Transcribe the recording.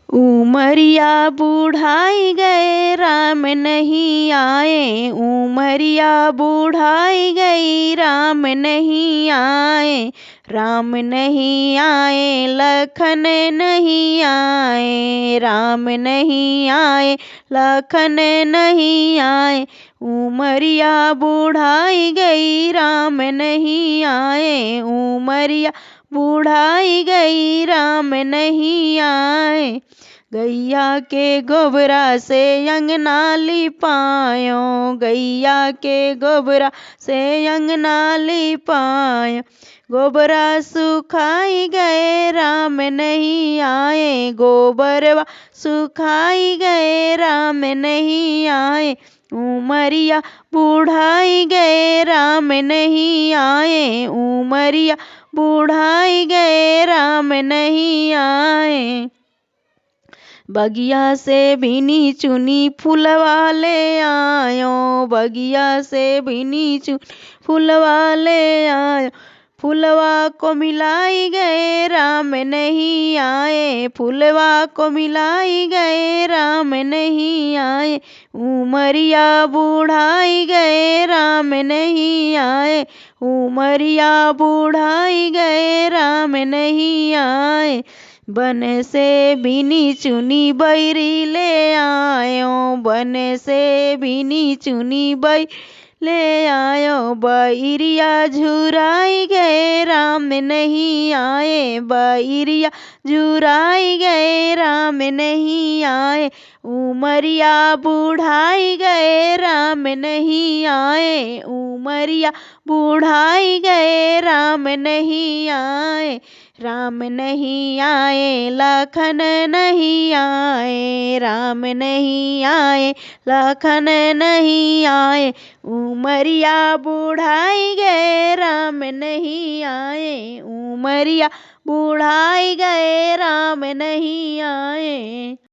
उमरिया बूढ़ाई गए राम नहीं आए, उमरिया बूढ़ाई गई राम नहीं आए। राम नहीं आए लखन नहीं आए, राम नहीं आए लखन नहीं आए। उमरिया बूढ़ाई गई राम नहीं आए, उमरिया बूढ़ाई गई राम नहीं आए। गैया के गोबरा से अंगना लिपायो, गैया के गोबरा से अंगना लिपायो। गोबरा सुखाई गए राम नहीं आए, गोबरवा सुखाई गए राम नहीं आए। उमरिया बूढ़ाई गए राम नहीं आए, उमरिया बूढ़ाई गए राम नहीं आए। बगिया से भीनी चुनी फूलवा ले आयो, बगिया से भीनी चुनी फूलवा ले आयो। फूलवा को मिलाई गए राम नहीं आए, फूलवा को मिलाई गए राम नहीं आए। उमरिया बूढ़ाई गए राम नहीं आए, उमरिया बूढ़ाई गए राम नहीं आए। बन से बिनी चुनी बैरी ले आयो, बन से बिनी चुनी बैरी ले आयो। बैरिया झुराई गए राम नहीं आए, बैरिया झुराई गए राम नहीं आए। उमरिया बूढ़ाई गए राम नहीं आए, उमरिया बूढ़ाई गए राम नहीं आए। राम नहीं आए लखन नहीं आए, राम नहीं आए लखन नहीं आए। उमरिया बूढ़ाई गए राम नहीं आए, उमरिया बूढ़ाई गए राम नहीं आए।